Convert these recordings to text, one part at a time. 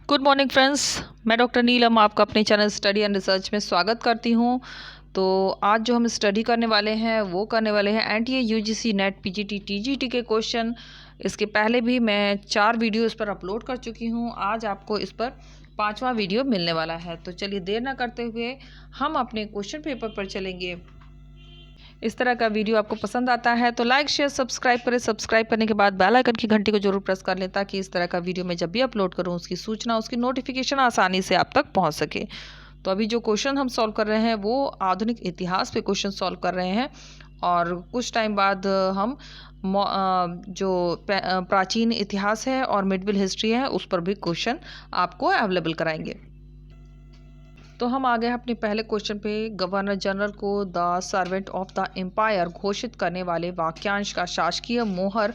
Good morning friends, मैं doctor नीलम आपका अपने चैनल स्टडी एंड रिसर्च में स्वागत करती हूं। तो आज जो हम स्टडी करने वाले हैं वो करने वाले हैं NTA UGC net PGT TGT के क्वेश्चन। इसके पहले भी मैं 4 वीडियो इस पर अपलोड कर चुकी हूं। आज आपको इस पर 5वां वीडियो मिलने वाला है। तो चलिए देर ना करते हुए हम अपने क्वेश्चन पेपर पर चलेंगे। इस तरह का वीडियो आपको पसंद आता है तो लाइक शेयर सब्सक्राइब करें। सब्सक्राइब करने के बाद बेल आइकन की घंटी को जरूर प्रेस कर लें ताकि इस तरह का वीडियो मैं जब भी अपलोड करूं उसकी सूचना, उसकी नोटिफिकेशन आसानी से आप तक पहुंच सके। तो अभी जो क्वेश्चन हम सॉल्व कर रहे हैं वो आधुनिक इतिहास पे क्वेश्चन सॉल्व कर रहे हैं और कुछ टाइम बाद हम जो प्राचीन इतिहास है और मिडविल हिस्ट्री है उस पर भी क्वेश्चन आपको अवेलेबल कराएंगे। तो हम आ गए अपने पहले क्वेश्चन पे। गवर्नर जनरल को the servant of the empire घोषित करने वाले वाक्यांश का शासकीय मोहर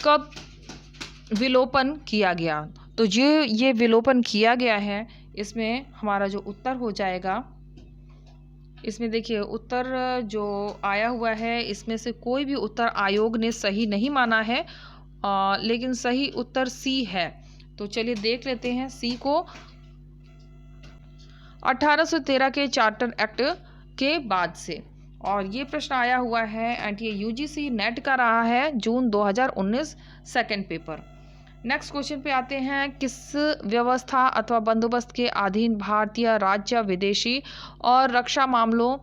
कब विलोपन किया गया? तो ये विलोपन किया गया है, इसमें हमारा जो उत्तर हो जाएगा, इसमें देखिए उत्तर जो आया हुआ है इसमें से कोई भी उत्तर आयोग ने सही नहीं माना है, लेकिन सही उत्तर सी है। तो चलिए देख लेते हैं सी को। 1813 के चार्टर एक्ट के बाद से, और ये प्रश्न आया हुआ है एनटीए यूजीसी नेट का रहा है जून 2019 सेकंड पेपर। नेक्स्ट क्वेश्चन पे आते हैं। किस व्यवस्था अथवा बंदोबस्त के अधीन भारतीय राज्य विदेशी और रक्षा मामलों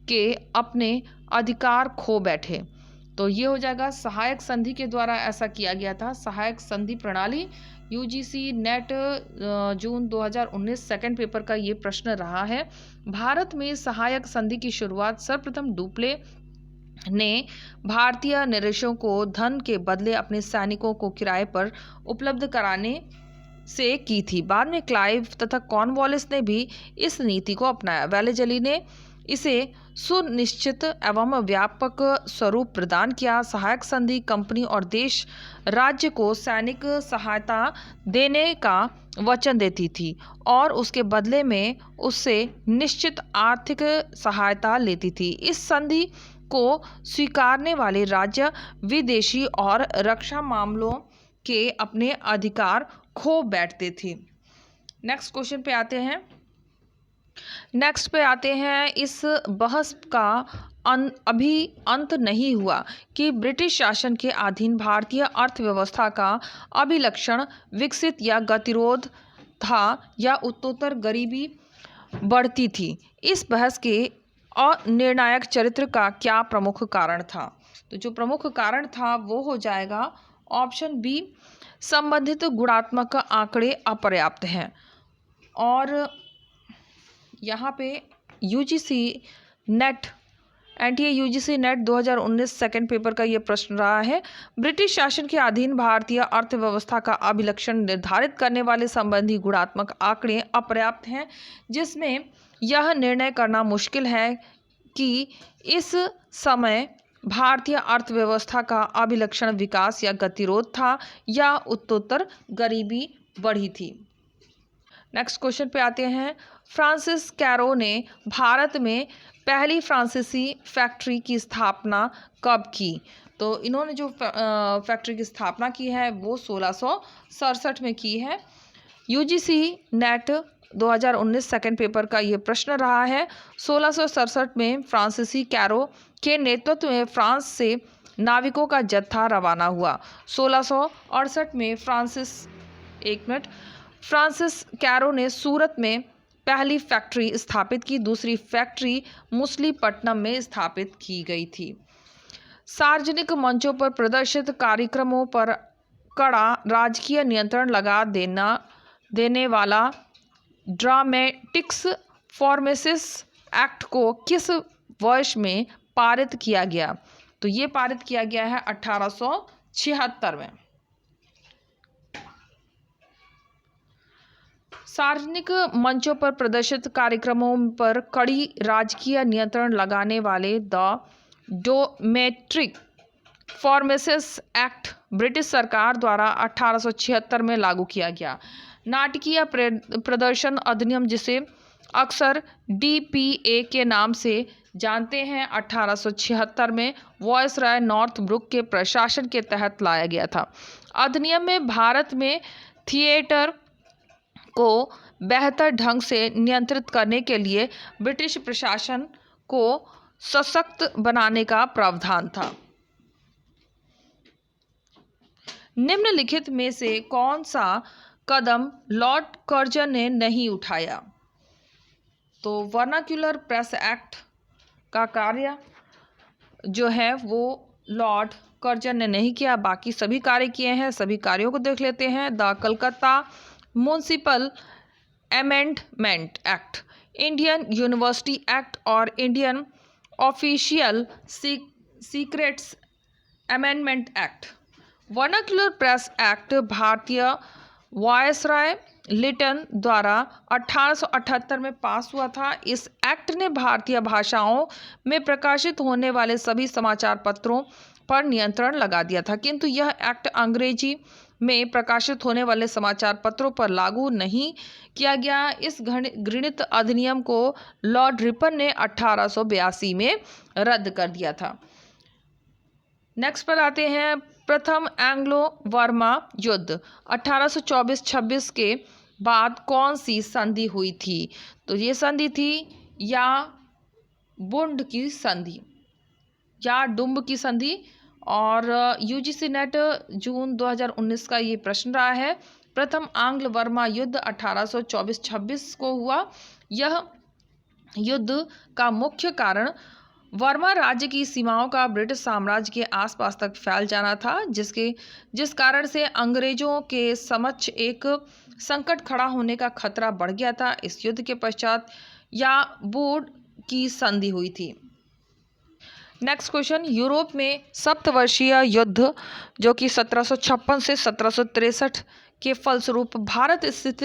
के अपने अधिकार खो बैठे? तो ये हो जाएगा सहायक संधि के द्वारा ऐसा किया गया था। सहायक संधि प्रणाली यूजीसी नेट जून 2019 सेकंड पेपर का ये प्रश्न रहा है। भारत में सहायक संधि की शुरुआत सर्वप्रथम डुप्ले ने भारतीय नरेशों को धन के बदले अपने सैनिकों को किराए पर उपलब्ध कराने से की थी। बाद में क्लाइव तथा कॉर्नवालिस ने भी इस नीति को अपनाया। वेलेजली ने इसे सुनिश्चित एवं व्यापक स्वरूप प्रदान किया। सहायक संधि कंपनी और देश राज्य को सैनिक सहायता देने का वचन देती थी और उसके बदले में उससे निश्चित आर्थिक सहायता लेती थी। इस संधि को स्वीकारने वाले राज्य विदेशी और रक्षा मामलों के अपने अधिकार खो बैठते थे। नेक्स्ट क्वेश्चन पे आते हैं। इस बहस का अभी अंत नहीं हुआ कि ब्रिटिश शासन के अधीन भारतीय अर्थव्यवस्था का अभिलक्षण विकसित या गतिरोध था या उत्तरोत्तर गरीबी बढ़ती थी। इस बहस के अनिर्णायक चरित्र का क्या प्रमुख कारण था? तो जो प्रमुख कारण था वो हो जाएगा ऑप्शन बी, संबंधित गुणात्मक आंकड़े अपर्याप्त हैं। और यहाँ पे UGC net NTA UGC net 2019 second paper का ये प्रश्न रहा है। ब्रिटिश शासन के अधीन भारतीय अर्थव्यवस्था का अभिलक्षण निर्धारित करने वाले संबंधी गुणात्मक आंकड़े अपर्याप्त हैं, जिसमें यह निर्णय करना मुश्किल है कि इस समय भारतीय अर्थव्यवस्था का अभिलक्षण विकास या गतिरोध था या उत्तरोत्तर गरीबी बढ़ी थी। नेक्स्ट क्वेश्चन पे आते हैं। फ्रांसिस कैरो ने भारत में पहली फ्रांसीसी फैक्ट्री की स्थापना कब की? तो इन्होंने जो फैक्ट्री की स्थापना की है वो 1667 में की है। यूजीसी नेट 2019 सेकंड पेपर का ये प्रश्न रहा है। 1667 में फ्रांसीसी कैरो के नेतृत्व में फ्रांस से नाविकों का जत्था रवाना हुआ। 1668 में फ्रांसिस कैरो ने सूरत में पहली फैक्ट्री स्थापित की। दूसरी फैक्ट्री मुसलीपट्टनम में स्थापित की गई थी। सार्वजनिक मंचों पर प्रदर्शित कार्यक्रमों पर कड़ा राजकीय नियंत्रण लगा देने वाला ड्रामेटिक्स फॉर्मेसिस एक्ट को किस वर्ष में पारित किया गया? तो ये पारित किया गया है 1876 में। सार्वजनिक मंचों पर प्रदर्शित कार्यक्रमों पर कड़ी राजकीय नियंत्रण लगाने वाले द डोमेट्रिक फॉर्मेसिस एक्ट ब्रिटिश सरकार द्वारा 1876 में लागू किया गया। नाटकीय प्रदर्शन अधिनियम, जिसे अक्सर डीपीए के नाम से जानते हैं, 1876 में वॉयसराय नॉर्थब्रुक के प्रशासन के तहत लाया गया था। अधिनियम में भारत में थिएटर को बेहतर ढंग से नियंत्रित करने के लिए ब्रिटिश प्रशासन को सशक्त बनाने का प्रावधान था। निम्नलिखित में से कौन सा कदम लॉर्ड कर्जन ने नहीं उठाया? तो वर्नाक्यूलर प्रेस एक्ट का कार्य जो है वो लॉर्ड कर्जन ने नहीं किया, बाकी सभी कार्य किए हैं। सभी कार्यों को देख लेते हैं। The Calcutta Municipal Amendment Act, Indian University Act और Indian Official Secrets Amendment Act. Vernacular Press Act भारतीय वायसराय लिटन द्वारा 1878 में पास हुआ था। इस एक्ट ने भारतीय भाषाओं में प्रकाशित होने वाले सभी समाचार पत्रों पर नियंत्रण लगा दिया था, किंतु यह एक्ट अंग्रेजी में प्रकाशित होने वाले समाचार पत्रों पर लागू नहीं किया गया। इस घृणित अधिनियम को लॉर्ड रिपन ने 1882 में रद्द कर दिया था। नेक्स्ट पर आते हैं। प्रथम एंग्लो बर्मा युद्ध 1824-26 के बाद कौन सी संधि हुई थी? तो ये संधि थी या बुंड की संधि या डुम्ब की संधि। और यूजीसी नेट जून 2019 का ये प्रश्न रहा है। प्रथम आंग्ल बर्मा युद्ध 1824-26 को हुआ। यह युद्ध का मुख्य कारण बर्मा राज्य की सीमाओं का ब्रिटिश साम्राज्य के आसपास तक फैल जाना था, जिस कारण से अंग्रेजों के समक्ष एक संकट खड़ा होने का खतरा बढ़ गया था। इस युद्ध के पश्चात या बूड की संधि हुई थी। Next question. यूरोप में सप्तवर्षीय युद्ध जो कि 1756 से 1763 के फलस्वरूप भारत स्थित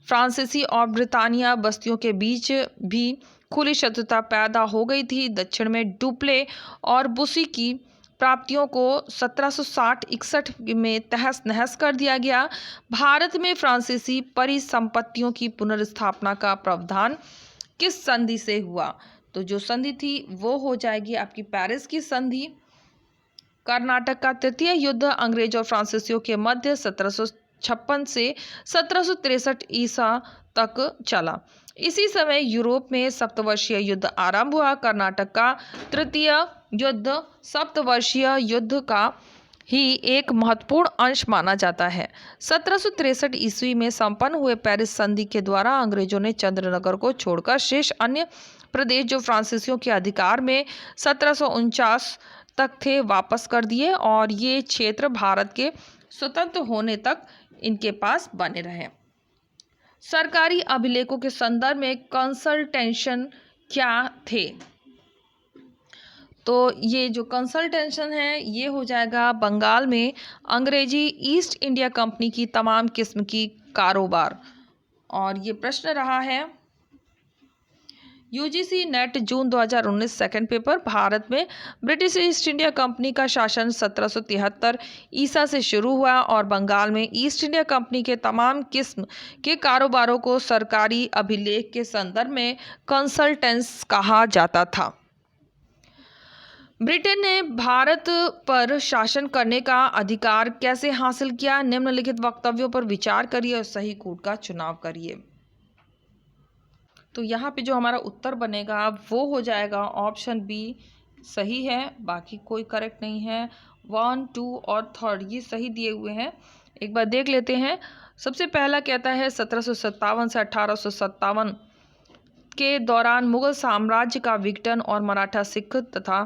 फ्रांसीसी और ब्रिटानिया बस्तियों के बीच भी खुली शत्रुता पैदा हो गई थी। दक्षिण में डुप्ले और बुसी की प्राप्तियों को 1760-61 में तहस नहस कर दिया गया। भारत में फ्रांसीसी परिसंपत्तियों की पुनर्स्थापना का प्रावधान किस संधि से हुआ? तो जो संधि थी वो हो जाएगी आपकी पेरिस की संधि। कर्नाटक का तृतीय युद्ध अंग्रेज और फ्रांसीसियों के मध्य 1756 से 1763 ईसा तक चला। इसी समय यूरोप में सप्तवर्षीय युद्ध आरंभ हुआ। कर्नाटक का तृतीय युद्ध सप्तवर्षीय युद्ध का ही एक महत्वपूर्ण अंश माना जाता है। 1763 ईस्वी में संपन्न हुए पेरिस संधि के द्वारा अंग्रेजों ने चंद्रनगर को छोड़कर शेष अन्य प्रदेश जो फ्रांसीसियों के अधिकार में 1749 तक थे वापस कर दिए और ये क्षेत्र भारत के स्वतंत्र होने तक इनके पास बने रहे। सरकारी अभिलेखों के संदर्भ में कंसल्टेशन क्या थे? तो ये जो कंसल्टेशन है ये हो जाएगा बंगाल में अंग्रेजी ईस्ट इंडिया कंपनी की तमाम किस्म की कारोबार। और ये प्रश्न रहा है यूजीसी नेट जून 2019 सेकंड पेपर। भारत में ब्रिटिश ईस्ट इंडिया कंपनी का शासन 1773 ईसा से शुरू हुआ और बंगाल में ईस्ट इंडिया कंपनी के तमाम किस्म के कारोबारों को सरकारी अभिलेख के संदर्भ में कंसल्टेंस कहा जाता था। ब्रिटेन ने भारत पर शासन करने का अधिकार कैसे हासिल किया? निम्नलिखित वक्तव्यों पर विचार करिए और सही कूट का चुनाव करिए। तो यहाँ पे जो हमारा उत्तर बनेगा वो हो जाएगा ऑप्शन बी सही है, बाकी कोई करेक्ट नहीं है। 1, 2 और 3 ये सही दिए हुए हैं। एक बार देख लेते हैं। सबसे पहला कहता है 1757 से 1857 के दौरान मुगल साम्राज्य का विघटन और मराठा सिख तथा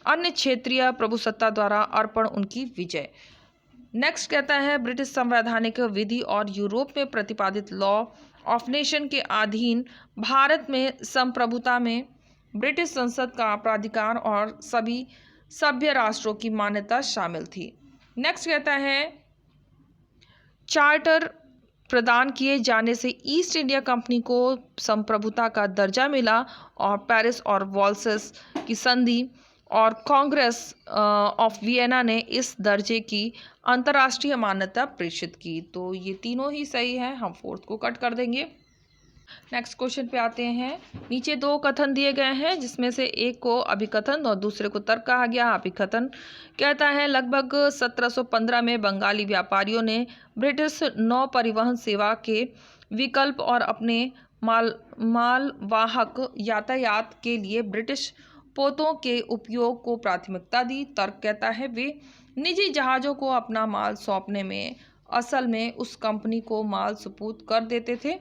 अन्य क्षेत्रीय प्रभुसत्ता द्वारा अर्पण उनकी विजय। नेक्स्ट कहता है ब्रिटिश संवैधानिक विधि और यूरोप में प्रतिपादित लॉ ऑफ नेशन के अधीन भारत में संप्रभुता में ब्रिटिश संसद का प्राधिकार और सभी सभ्य राष्ट्रों की मान्यता शामिल थी। नेक्स्ट कहता है चार्टर प्रदान किए जाने से ईस्ट इंडिया कंपनी को संप्रभुता का दर्जा मिला और पेरिस और वॉल्सेस की संधि और कांग्रेस ऑफ वियना ने इस दर्जे की अंतर्राष्ट्रीय मान्यता प्रेषित की। तो ये तीनों ही सही है, हम फोर्थ को कट कर देंगे। नेक्स्ट क्वेश्चन पे आते हैं। नीचे 2 कथन दिए गए हैं जिसमें से एक को अभिकथन और दूसरे को तर्क कहा गया। अभिकथन कहता है लगभग 1715 में बंगाली व्यापारियों ने ब्रिटिश नौ परिवहन सेवा के विकल्प और अपने मालवाहक यातायात के लिए ब्रिटिश पोतों के उपयोग को प्राथमिकता दी। तर्क कहता है वे निजी जहाज़ों को अपना माल सौंपने में असल में उस कंपनी को माल सुपुर्द कर देते थे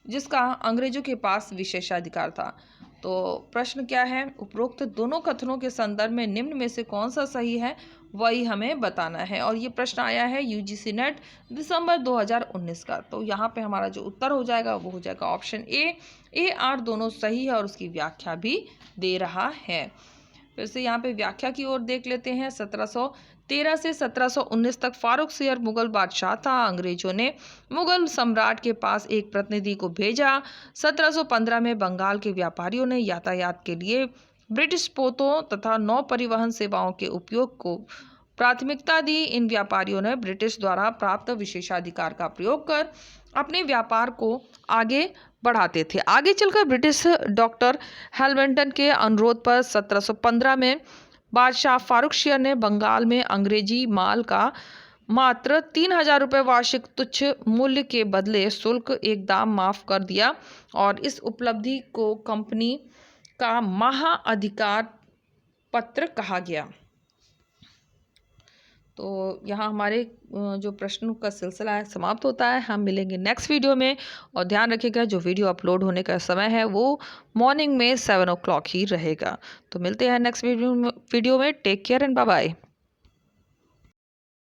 जिसका अंग्रेजों के पास विशेषाधिकार था। तो प्रश्न क्या है, उपरोक्त दोनों कथनों के संदर्भ में निम्न में से कौन सा सही है वही हमें बताना है। और ये प्रश्न आया है यूजीसी नेट दिसंबर 2019 का। तो यहाँ पे हमारा जो उत्तर हो जाएगा वो हो जाएगा ऑप्शन ए आर दोनों सही है और उसकी व्याख्या भी दे रहा है। फिर से यहाँ पे व्याख्या की ओर देख लेते हैं। 1713 से 1719 तक फारुखसियर मुगल बादशाह था। अंग्रेजों ने मुगल सम्राट के पास एक प्रतिनिधि को भेजा। 1715 में बंगाल के व्यापारियों ने यातायात के लिए ब्रिटिश पोतों तथा नौ परिवहन सेवाओं के उपयोग को प्राथमिकता दी। इन व्यापारियों ने ब्रिटिश द्वारा प्राप्त विशेषाधिकार का प्रयोग कर अपने व्यापार को आगे बढ़ाते थे। आगे चलकर ब्रिटिश डॉक्टर हैमिल्टन के अनुरोध पर 1715 में बादशाह फारुखसियर ने बंगाल में अंग्रेजी माल का मात्र 3000 रुपये वार्षिक तुच्छ मूल्य के बदले शुल्क एक दाम माफ कर दिया और इस उपलब्धि को कंपनी का महाअधिकार पत्र कहा गया। तो यहाँ हमारे जो प्रश्नों का सिलसिला है समाप्त होता है। हम मिलेंगे नेक्स्ट वीडियो में और ध्यान रखिएगा जो वीडियो अपलोड होने का समय है वो मॉर्निंग में 7 o'clock ही रहेगा। तो मिलते हैं नेक्स्ट वीडियो में। Take care and bye bye.